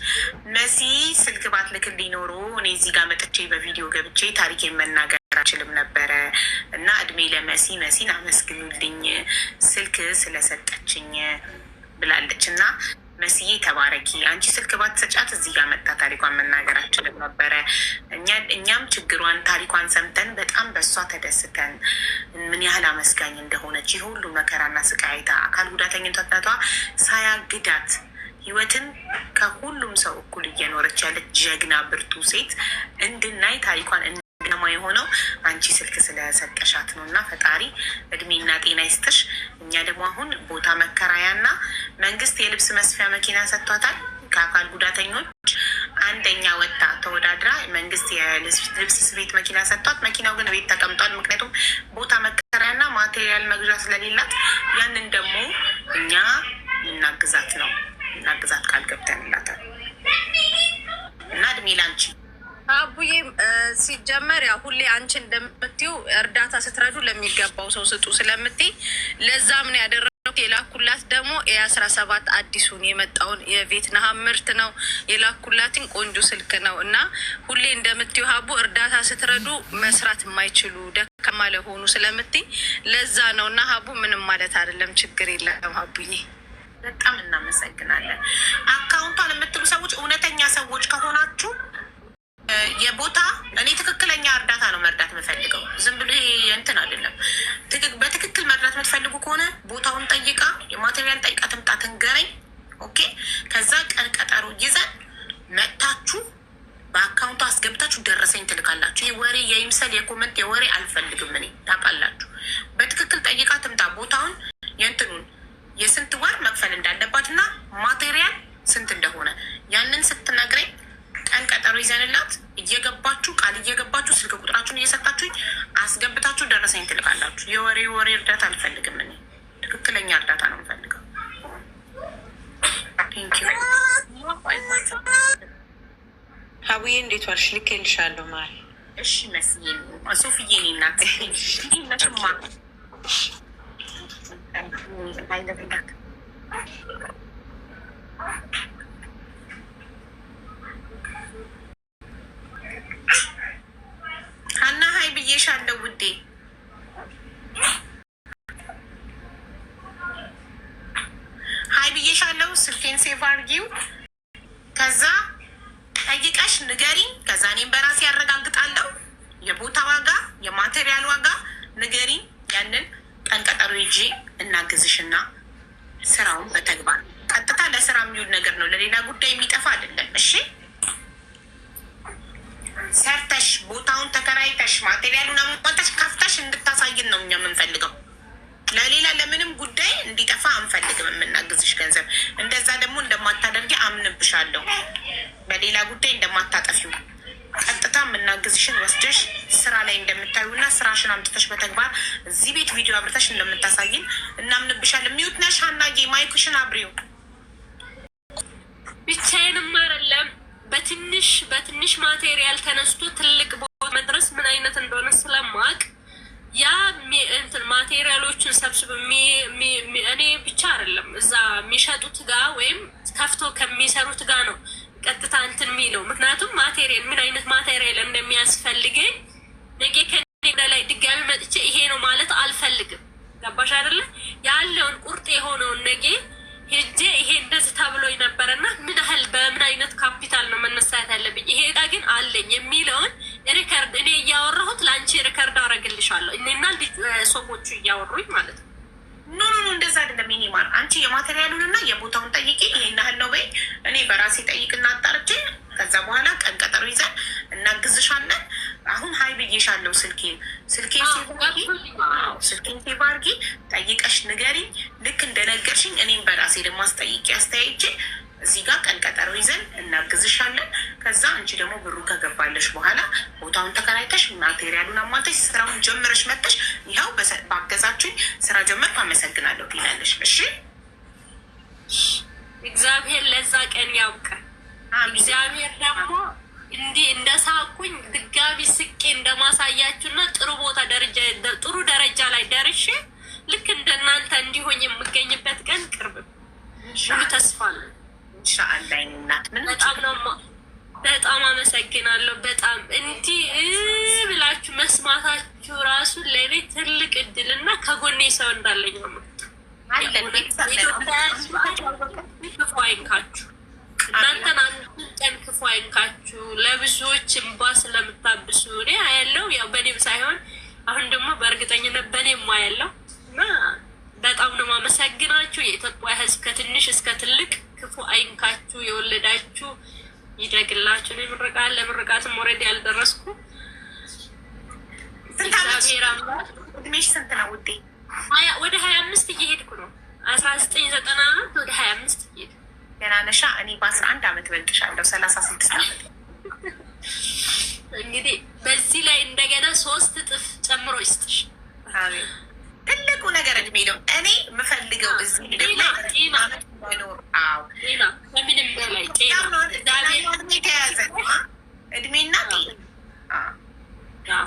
መሲ ስልክ ባትልክልኝ ኖሮ እኔ እዚህ ጋር መጥቼ በቪዲዮ ገብቼ ታሪኬን መናገር አልችልም ነበረ እና እድሜ ለመሲ መሲን አመስግኑልኝ ስልክ ስለሰጠችኝ ብላለች። እና መስዬ ተባረኪ። አንቺ ስልክ ባትሰጫት እዚህ ጋር መጣ ታሪኳን መናገር አልችልም ነበረ። እኛም ችግሯን ታሪኳን ሰምተን በጣም በእሷ ተደስተን ምን ያህል አመስጋኝ እንደሆነች ይህ ሁሉ መከራና ስቃይታ አካል ጉዳተኝነቷ ሳያግዳት ህይወትን ከሁሉም ሰው እኩል እየኖረች ያለች ጀግና ብርቱ ሴት እንድናይ ታሪኳን ግናማ የሆነው አንቺ ስልክ ስለሰጠሻት ነው። እና ፈጣሪ እድሜና ጤና ይስጥሽ። እኛ ደግሞ አሁን ቦታ መከራያና መንግስት የልብስ መስፊያ መኪና ሰጥቷታል። ከአካል ጉዳተኞች አንደኛ ወጣ ተወዳድራ መንግስት የልብስ ስፌት መኪና ሰጥቷት፣ መኪናው ግን ቤት ተቀምጧል። ምክንያቱም ቦታ መከራያና ማቴሪያል መግዣ ስለሌላት ያንን ደግሞ እኛ እናግዛት ቃል ገብተንላታል። እና እድሜ ላንቺ አቡዬ። ሲጀመር ያው ሁሌ አንቺ እንደምትይው እርዳታ ስትረዱ ለሚገባው ሰው ስጡ ስለምትይ ለዛም ነው ያደረኩት። የላኩላት ደግሞ የ17 አዲሱን የመጣውን የቬትናም ምርት ነው የላኩላትን ቆንጆ ስልክ ነው። እና ሁሌ እንደምትይው ሀቡ እርዳታ ስትረዱ መስራት የማይችሉ ደካማ ለሆኑ ስለምትይ ለዛ ነው። እና ሀቡ ምንም ማለት አይደለም፣ ችግር የለም ሀቡዬ። በጣም እናመሰግናለን። አካውንቷን የምትሉ ሰዎች እውነተኛ ሰዎች ከሆናችሁ የቦታ እኔ ትክክለኛ እርዳታ ነው መርዳት የምፈልገው። ዝም ብሎ እንትን አይደለም። በትክክል መርዳት የምትፈልጉ ከሆነ ቦታውን ጠይቃ የማቴሪያል ጠይቃ ትምጣ ትንገረኝ። ኦኬ። ከዛ ቀን ቀጠሮ ይዘን መጥታችሁ በአካውንቱ አስገብታችሁ ደረሰኝ ትልካላችሁ። ይህ ወሬ የይምሰል የኮመንት የወሬ አልፈልግም። እኔ ታውቃላችሁ። በትክክል ጠይቃ ትምጣ ቦታውን የእንትኑን የስንት ወር መክፈል እንዳለባት እና ማቴሪያል ስንት እንደሆነ ያንን ስትነግረኝ ቀን ቀጠሮ ይዘንላት እየገባችሁ ቃል እየገባችሁ ስልክ ቁጥራችሁን እየሰጣችሁኝ አስገብታችሁ ደረሰኝ ትልቃላችሁ። የወሬ እርዳታ አልፈልግም። እኔ ትክክለኛ እርዳታ ነው የምፈልገው። ሀቡዬ እንዴት ዋልሽ? ልኬልሻለሁ ማሪ። እሺ መስዬ ሶፍዬ እኔ እናት ነሽማ ሀና ሀይ ብዬሻለሁ ውዴ። ሀይ ብዬሻለሁ። ስልኬን ሴቭ አድርጊው። ከዛ ጠይቀሽ ንገሪኝ። ከዛ እኔም በራሴ ያረጋግጣለሁ። የቦታ ዋጋ የማቴሪያል ዋጋ ንገሪኝ። ያንን ቀን ቀጠሮ ይዤ እናግዝሽና ስራውን በተግባር ቀጥታ ለስራ የሚውል ነገር ነው። ለሌላ ጉዳይ የሚጠፋ አይደለም። እሺ ሰርተሽ ቦታውን ተከራይተሽ ማቴሪያሉን አሟልተሽ ከፍተሽ እንድታሳይን ነው እኛ የምንፈልገው። ለሌላ ለምንም ጉዳይ እንዲጠፋ አንፈልግም። የምናግዝሽ ገንዘብ እንደዛ ደግሞ እንደማታደርጊ አምንብሻለሁ። በሌላ ጉዳይ እንደማታጠፊው ቀጥታ የምናግዝሽን ወስደሽ ስራ ላይ እንደምታዩና ስራሽን አምጥተሽ በተግባር እዚህ ቤት ቪዲዮ አብርተሽ እንደምታሳይን እናምንብሻለን። ሚዩት ነሽ ሀናዬ፣ ማይክሽን አብሪው። ብቻዬንም አይደለም በትንሽ ማቴሪያል ተነስቶ ትልቅ ቦታ መድረስ ምን አይነት እንደሆነ ስለማቅ ያ እንትን ማቴሪያሎችን ሰብስብ እኔ ብቻ አይደለም እዛ የሚሸጡት ጋር ወይም ከፍቶ ከሚሰሩት ጋር ነው ቀጥታ እንትን የሚለው። ምክንያቱም ማቴሪያል ምን አይነት ማቴሪያል እንደሚያስፈልገኝ ነገ ከኔ ላይ ድጋሚ መጥቼ ይሄ ነው ማለት አልፈልግም። ገባሽ አይደለ? ያለውን ቁርጥ የሆነውን ነገ ሄጄ ይሄ እንደዚህ ተብሎኝ ነበረና ምን ያህል በምን አይነት ካፒታል ነው መነሳት ያለብኝ፣ ይሄ እቃ ግን አለኝ የሚለውን ሪከርድ እኔ እያወራሁት ለአንቺ ሪከርድ አረግልሻለሁ። እኔና ሰዎቹ እያወሩኝ ማለት ነው። ኖ እንደዛ አይደለም። የኔ ማር አንቺ የማቴሪያሉን እና የቦታውን ጠይቂ። ይሄን ያህል ነው በይ። እኔ በራሴ ጠይቅና አጣርቼ ከዛ በኋላ ቀን ቀጠሮ ይዘን እናግዝሻለን። አሁን ሀይ ብዬሻለሁ። ስልኬን ሴቭ አድርጊ፣ ጠይቀሽ ንገሪ። ልክ እንደነገርሽኝ እኔም በራሴ ደግሞ አስጠይቄ አስተያይቼ እዚህ ጋር ቀን ቀጠሮ ይዘን እናግዝሻለን። ከዛ አንቺ ደግሞ ብሩ ከገባለሽ በኋላ ቦታውን ተከራይተሽ ማቴሪያሉን አሟልተሽ ስራውን ጀምረሽ መጥተሽ ይኸው ባገዛችሁኝ ስራ ጀመርኩ አመሰግናለሁ ትይላለሽ። እሺ እግዚአብሔር ለዛ ቀን ያውቃል። እግዚአብሔር ደግሞ እንዲህ እንደሳኩኝ ድጋሚ ስቄ እንደማሳያችሁና ጥሩ ደረጃ ላይ ደርሼ ልክ እንደናንተ እንዲሆን የምገኝበት ቀን ቅርብ ሙሉ ተስፋ ነው። በጣም አመሰግናለሁ። በጣም እንዲህ ብላችሁ መስማታችሁ ራሱ ለእኔ ትልቅ እድል እና ከጎኔ ሰው እንዳለኝ ነው። ክፉ አይንካችሁ፣ እናንተን አንዱን ቀን ክፉ አይንካችሁ። ለብዙዎች እንባ ስለምታብሱ እኔ አያለው፣ ያው በእኔም ሳይሆን አሁን ደግሞ በእርግጠኝነት በእኔም አያለው እና በጣም ነው የማመሰግናችሁ። የኢትዮጵያ ሕዝብ ከትንሽ እስከ ትልቅ ክፉ አይንካችሁ፣ የወለዳችሁ ይደግላችሁ። ለምርቃት ለምርቃትም ኦልሬዲ ያልደረስኩ እድሜሽ ስንት ነው ውዴ? ወደ 25 እየሄድኩ ነው። 1990 ወደ 25 እየሄድኩ ገና ነሻ። እኔ በ11 ዓመት በልጥሻለሁ። 36 ዓመት እንግዲህ በዚህ ላይ እንደገና 3 እጥፍ ጨምሮ ይስጥሽ። ትልቁ ነገር እድሜ ነው። እኔ የምፈልገው እዚህ ከምንም በላይ ተያዘ እድሜና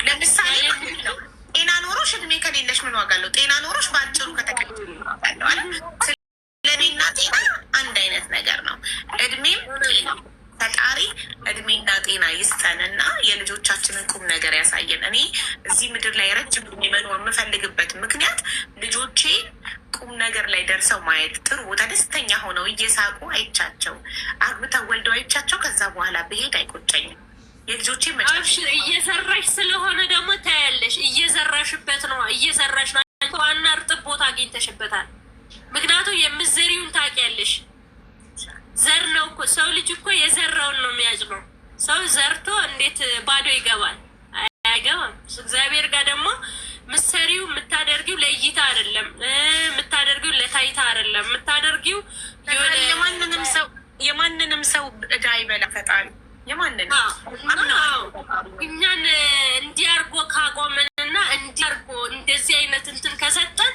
ለምሳሌ ነው። ጤና ኖሮሽ እድሜ ከሌለሽ ምን ዋጋ አለው? ጤና ኖሮሽ በአጭሩ ከተቀለዋል። ስለእኔና ጤና አንድ አይነት ነገር ነው። እድሜም ጤና ፈጣሪ እድሜና ጤና ይስጠንና የልጆቻችንን ቁም ነገር ያሳየን። እኔ እዚህ ምድር ላይ ረጅም ጊዜ መኖር የምፈልግበት ምክንያት ልጆቼ ቁም ነገር ላይ ደርሰው ማየት፣ ጥሩ ቦታ ደስተኛ ሆነው እየሳቁ አይቻቸው፣ አግብተው ወልደው አይቻቸው፣ ከዛ በኋላ ብሄድ አይቆጨኝም። የልጆቼ መጨረሻ እየሰራሽ ስለሆነ ደግሞ ታያለሽ። እየዘራሽበት ነው። እየሰራሽ ዋና እርጥብ ቦታ አግኝተሽበታል። ምክንያቱም የምትዘሪውን ታውቂያለሽ። ዘር ነው እኮ ሰው ልጅ እኮ የዘራውን ነው የሚያጭነው። ሰው ዘርቶ እንዴት ባዶ ይገባል? አይገባም። እግዚአብሔር ጋር ደግሞ ምሰሪው የምታደርጊው ለእይታ አይደለም፣ የምታደርጊው ለታይታ አይደለም። የምታደርጊው የማንንም ሰው እዳ ይበላ ፈጣሪ የማንንም እኛን እንዲያርጎ ካቆመንና እንዲያርጎ እንደዚህ አይነት እንትን ከሰጠን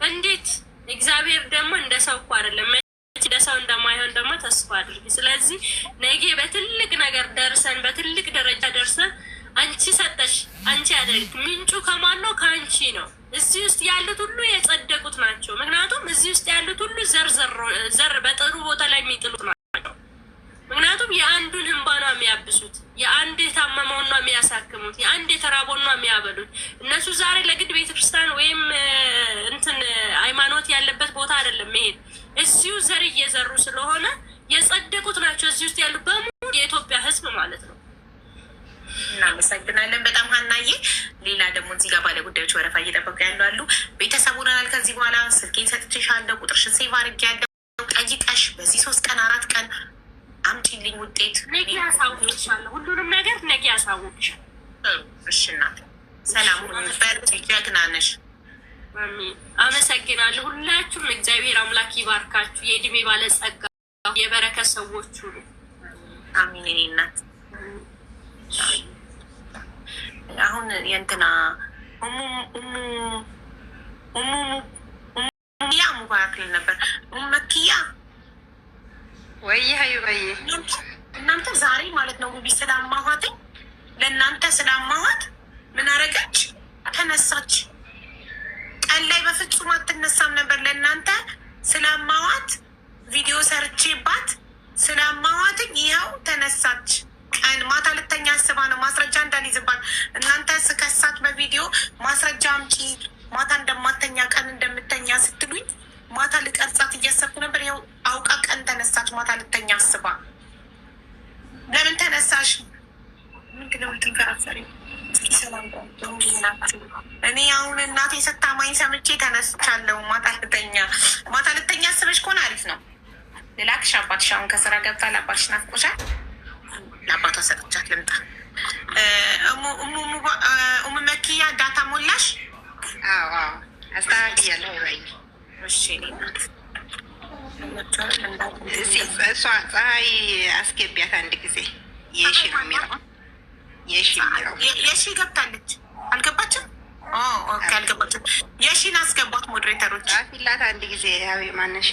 እንዴት እግዚአብሔር ደግሞ እንደ ሰው እኮ አይደለም ደሰው እንደማይሆን ደግሞ ተስፋ አድርጊ። ስለዚህ ነገ በትልቅ ነገር ደርሰን በትልቅ ደረጃ ደርሰን አንቺ ሰጠሽ አንቺ ያደርግ ምንጩ ከማን ነው? ከአንቺ ነው። እዚህ ውስጥ ያሉት ሁሉ የጸደቁት ናቸው። ምክንያቱም እዚህ ውስጥ ያሉት ሁሉ ዘር በጥሩ ቦታ ላይ የሚጥሉት ናቸው። ምክንያቱም የአንዱን እንባ ነው የሚያብሱት፣ የአንድ የታመመውን ነው የሚያሳክሙት፣ የአንድ የተራበውን ነው የሚያበሉት። እነሱ ዛሬ ለግድ ቤተክርስቲያን ወይም እንትን ሃይማኖት ያለበት ቦታ አይደለም መሄድ፣ እዚሁ ዘር እየዘሩ ስለሆነ የጸደቁት ናቸው። እዚህ ውስጥ ያሉ በሙሉ የኢትዮጵያ ሕዝብ ማለት ነው። እናመሰግናለን በጣም ሀናዬ። ሌላ ደግሞ እዚህ ጋር ባለ ጉዳዮች ወረፋ እየጠበቁ ያሉ አሉ። ቤተሰብ ሆነናል። ከዚህ በኋላ ስልኬን ሰጥቼሻለሁ፣ ቁጥርሽን ሴቭ አድርጌያለሁ። ጠይቀሽ በዚህ 3 ቀን 4 ቀን አምጪልኝ ውጤት። ነገ ያሳውቅሻለሁ፣ ሁሉንም ነገር ነገ ያሳውቅሻለሁ። እሺ እናት ሰላም ሁኑበት። ጀግና ነሽ። አመሰግናለሁ። ሁላችሁም እግዚአብሔር አምላክ ይባርካችሁ፣ የእድሜ ባለጸጋ የበረከት ሰዎቹ ነው። አሚን። እኔ እናት አሁን የእንትና ሙባረክ ነበር መኪያ ወይ ሀዩ በይ ተነሳች። ቀን ላይ በፍጹም አትነሳም ነበር። ለእናንተ ስለማዋት ቪዲዮ ሰርቼባት ስለማዋትኝ ይኸው ተነሳች። ቀን ማታ ልተኛ አስባ ነው ማስረጃ እንዳልይዝባት። እናንተ ስከሳት በቪዲዮ ማስረጃ አምጪ ማታ እንደማተኛ ቀን እንደምተኛ ስትሉኝ ማታ ልቀርጻት እያሰብኩ ነበር። ይኸው አውቃ ቀን ተነሳች። ማታ ልተኛ አስባ። ለምን ተነሳሽ? ምንድነው ትንከራፈሪ? እኔ አሁን እናቴ ስታማኝ ሰምቼ ተነስቻለሁ። ማታ ልተኛ አስበሽ ከሆነ አሪፍ ነው። ልላክሽ። አባትሽ አሁን ከስራ ገብታ ለአባትሽ ናፍቆሻል። ለአባቷ ሰጥቻት ልምጣ። ኡሙ መኪያ ዳታ ሞላሽ? አስተካክያለሁ። እሺ እሷ ፀሐይ አስገቢያት አንድ ጊዜ። የሺ ነው የሚለው የሺ ገብታለች። አልገባችም? አልገባችም። የሺን አስገቧት ሞዴሬተሮች። ፊላት አንድ ጊዜ ማነሽ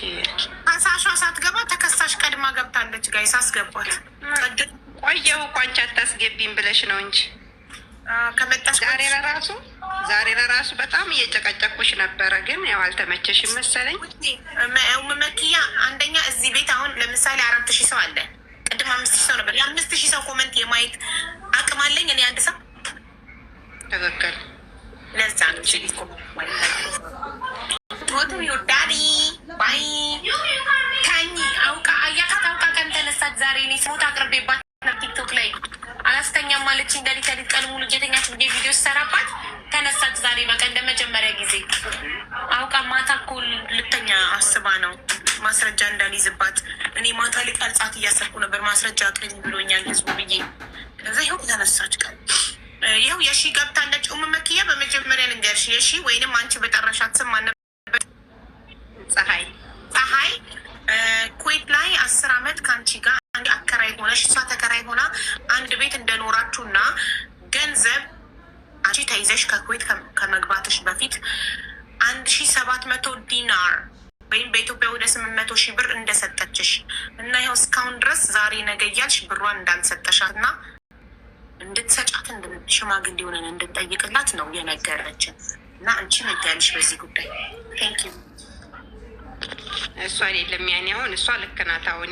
ከሳሿ ሳትገባ ተከሳሽ ቀድማ ገብታለች። ጋይስ አስገቧት። ቆየው እኮ አንቺ አታስገቢም ብለሽ ነው እንጂ ከመጣሽ ዛሬ ለራሱ በጣም እየጨቀጨኩሽ ነበረ፣ ግን ያው አልተመቸሽም መሰለኝ። መኪያ አንደኛ እዚህ ቤት አሁን ለምሳሌ 4000 ሰው አለ። ቅድም 5000 ሰው ነበር። የ5000 ሰው ኮመንት የማየት አቅም አለኝ እኔ አንድ ሰው። ትክክል። ለዛ ነው ሞቱ ዳዲ ባይ ካኝ አውቃ አያካት አውቃ ቀን ተነሳች። ዛሬ እኔ ስሞት አቅርቤባት ቲክቶክ ላይ አላስተኛም ማለችኝ። ሌሊት ቀን ሙሉ ጌተኛች ብዬ ቪዲዮ ሰራባት ተነሳች። ዛሬ በቀን ለመጀመሪያ ጊዜ አውቃ ማታ እኮ ልተኛ አስባ ነው ማስረጃ እንዳልይዝባት። እኔ ማታ ላይ ቀርጻት እያሰብኩ ነበር። ማስረጃ አቅርኝ ብሎኛል ህዝቡ ብዬ። ከዛ ይኸው ተነሳች ቀን። ይኸው የሺ ገብታለች። መኪያ በመጀመሪያ ልንገርሽ፣ የሺ ወይንም አንቺ በጠራሻት ስም ማነበት? ፀሐይ ኩዌት ላይ 10 ዓመት ከአንቺ ጋር አንድ አከራይ ሆነሽ እሷ ተከራይ ሆና አንድ ቤት እንደኖራችሁ እና ገንዘብ አንቺ ተይዘሽ ከኩዌት ከመግባትሽ በፊት 1700 ዲናር ወይም በኢትዮጵያ ወደ 800,000 ብር እንደሰጠችሽ እና ይኸው እስካሁን ድረስ ዛሬ ነገ እያልሽ ብሯን እንዳልሰጠሻት እና እንድትሰጫት ሽማግሌ ሆነን እንድንጠይቅላት ነው የነገረችን። እና አንቺ ነጋልሽ በዚህ ጉዳይ ቴንክ ዩ። እሷ አይደለም ያኔ አሁን እሷ ልክ ናት። አሁን